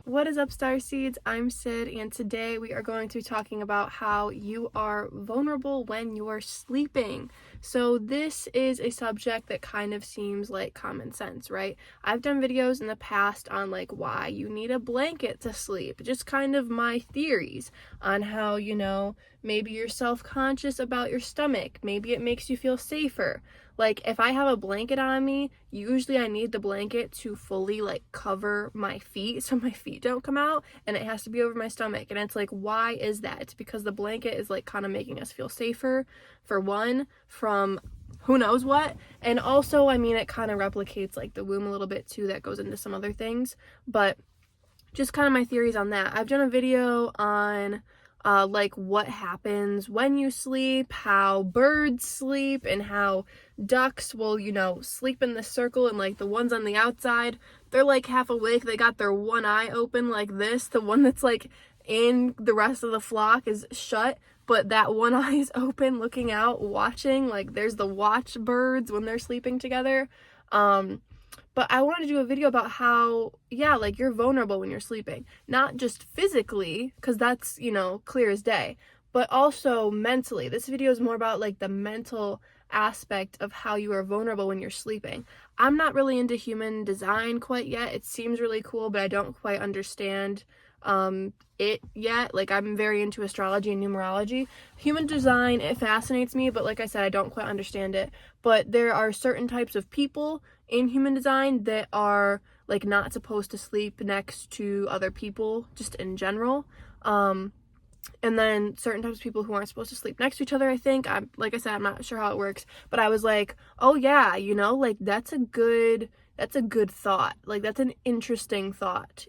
What is up, Starseeds? I'm Sid, and today we are going to be talking about how you are vulnerable when you're sleeping. So this is a subject that kind of seems like common sense, right? I've done videos in the past on like why you need a blanket to sleep, just kind of my theories on how, maybe you're self-conscious about your stomach, maybe it makes you feel safer. Like, if I have a blanket on me, usually I need the blanket to fully, cover my feet so my feet don't come out, and it has to be over my stomach. And it's like, why is that? It's because the blanket is, kind of making us feel safer, for one, from who knows what. And also, it kind of replicates, the womb a little bit, too. That goes into some other things. But just kind of my theories on that. I've done a video on what happens when you sleep, how birds sleep, and how ducks will, sleep in the circle, and the ones on the outside, they're half awake, they got their one eye open like this, the one that's in the rest of the flock is shut, but that one eye is open looking out, watching. There's the watch birds when they're sleeping together. But I wanted to do a video about how, you're vulnerable when you're sleeping. Not just physically, because that's, clear as day, but also mentally. This video is more about, the mental aspect of how you are vulnerable when you're sleeping. I'm not really into human design quite yet. It seems really cool, but I don't quite understand it yet. I'm very into astrology and numerology. Human design, it fascinates me, but like I said, I don't quite understand it. But there are certain types of people in human design that are not supposed to sleep next to other people, just in general. And then certain types of people who aren't supposed to sleep next to each other, I think. Like I said, I'm not sure how it works, but I was like, oh yeah, that's a good thought. That's an interesting thought,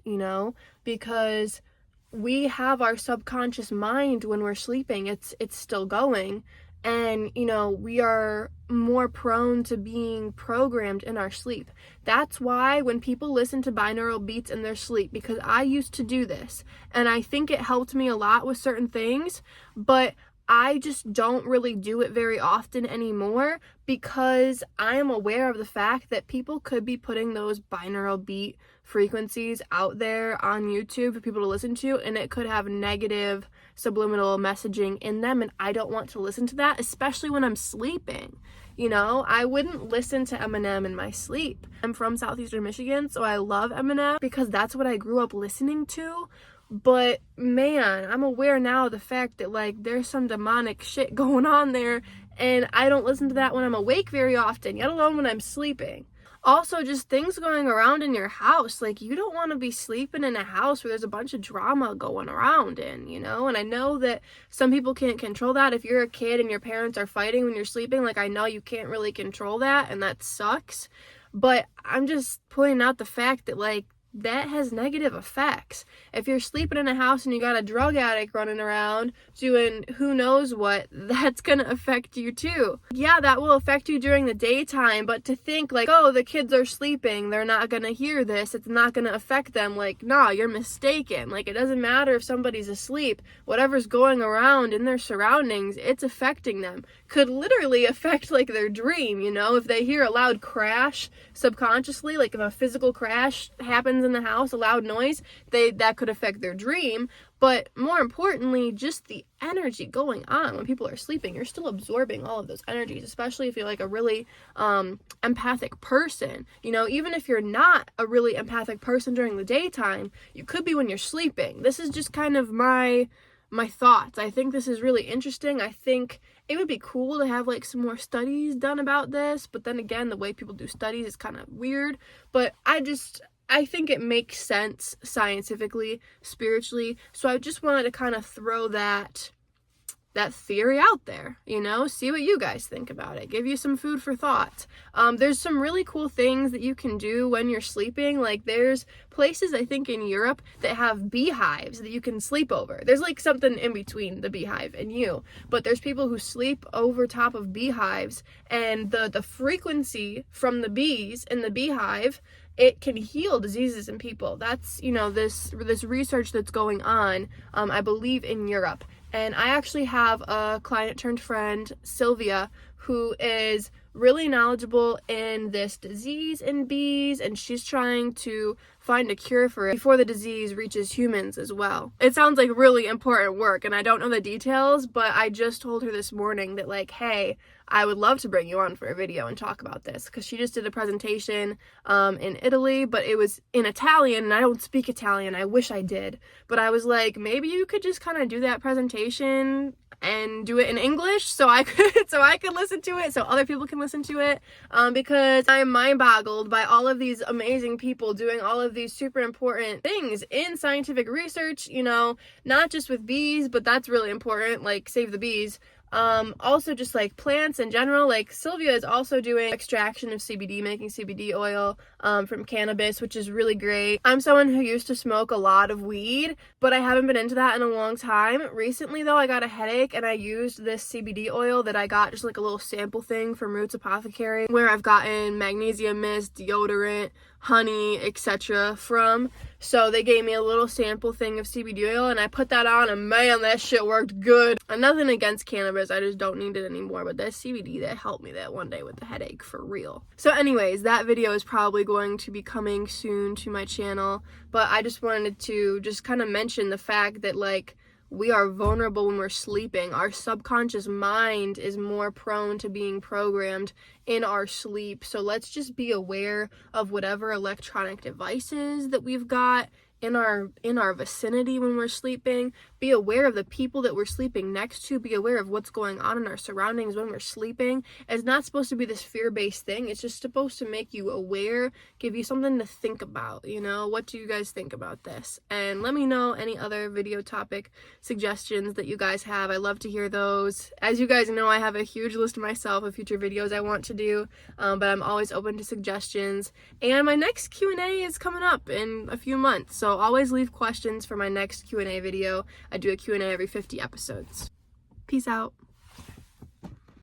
because we have our subconscious mind when we're sleeping. It's still going. And, we are more prone to being programmed in our sleep. That's why when people listen to binaural beats in their sleep, because I used to do this, and I think it helped me a lot with certain things, but I just don't really do it very often anymore because I am aware of the fact that people could be putting those binaural beat frequencies out there on YouTube for people to listen to, and it could have negative subliminal messaging in them, and I don't want to listen to that, especially when I'm sleeping. I wouldn't listen to Eminem in my sleep. I'm from southeastern Michigan, so I love Eminem because that's what I grew up listening to. But man, I'm aware now of the fact that there's some demonic shit going on there, and I don't listen to that when I'm awake very often, yet alone when I'm sleeping. Also, just things going around in your house. You don't want to be sleeping in a house where there's a bunch of drama going around in, and I know that some people can't control that. If you're a kid and your parents are fighting when you're sleeping, I know you can't really control that, and that sucks. But I'm just pointing out the fact that that has negative effects. If you're sleeping in a house and you got a drug addict running around doing who knows what, that's gonna affect you too. Yeah, that will affect you during the daytime, but to think oh, the kids are sleeping, they're not gonna hear this, it's not gonna affect them, nah, you're mistaken. It doesn't matter if somebody's asleep, whatever's going around in their surroundings, it's affecting them. Could literally affect their dream, if they hear a loud crash subconsciously, if a physical crash happens in the house, a loud noise, that could affect their dream. But more importantly, just the energy going on when people are sleeping, you're still absorbing all of those energies, especially if you're a really empathic person. Even if you're not a really empathic person during the daytime, you could be when you're sleeping. This is just kind of my thoughts. I think this is really interesting. I think it would be cool to have some more studies done about this, but then again, the way people do studies is kind of weird. But I think it makes sense scientifically, spiritually, so I just wanted to kind of throw that theory out there, see what you guys think about it, give you some food for thought. There's some really cool things that you can do when you're sleeping. There's places, I think, in Europe that have beehives that you can sleep over. There's something in between the beehive and you, but there's people who sleep over top of beehives, and the frequency from the bees in the beehive, it can heal diseases in people. That's, this research that's going on, I believe, in Europe. And I actually have a client turned friend, Sylvia, who is really knowledgeable in this disease in bees, and she's trying to find a cure for it before the disease reaches humans as well. It sounds like really important work, and I don't know the details, but I just told her this morning that, like, hey, I would love to bring you on for a video and talk about this, because she just did a presentation in Italy, but it was in Italian, and I don't speak Italian. I wish I did, but I was like, maybe you could just kind of do that presentation and do it in English so I could listen to it, so other people can listen to it, because I'm mind boggled by all of these amazing people doing all of these super important things in scientific research, you know, not just with bees, but that's really important, like save the bees. Also just like plants in general. Like Sylvia is also doing extraction of CBD, making CBD oil from cannabis, which is really great. I'm someone who used to smoke a lot of weed, but I haven't been into that in a long time. Recently though, I got a headache and I used this CBD oil that I got, just like a little sample thing from Roots Apothecary, where I've gotten magnesium mist, deodorant, honey, etc. from. So they gave me a little sample thing of CBD oil and I put that on, and man, that shit worked good. And nothing against cannabis, I just don't need it anymore, but that CBD, that helped me that one day with the headache, for real. So anyways, that video is probably going to be coming soon to my channel, but I just wanted to just kind of mention the fact that, like, we are vulnerable when we're sleeping. Our subconscious mind is more prone to being programmed in our sleep. So let's just be aware of whatever electronic devices that we've got in our vicinity when we're sleeping. Be aware of the people that we're sleeping next to. Be aware of what's going on in our surroundings when we're sleeping. It's not supposed to be this fear-based thing. It's just supposed to make you aware, give you something to think about, you know? What do you guys think about this? And let me know any other video topic suggestions that you guys have. I love to hear those. As you guys know, I have a huge list myself of future videos I want to do, but I'm always open to suggestions. And my next Q&A is coming up in a few months, so always leave questions for my next Q&A video. I do a Q&A every 50 episodes. Peace out.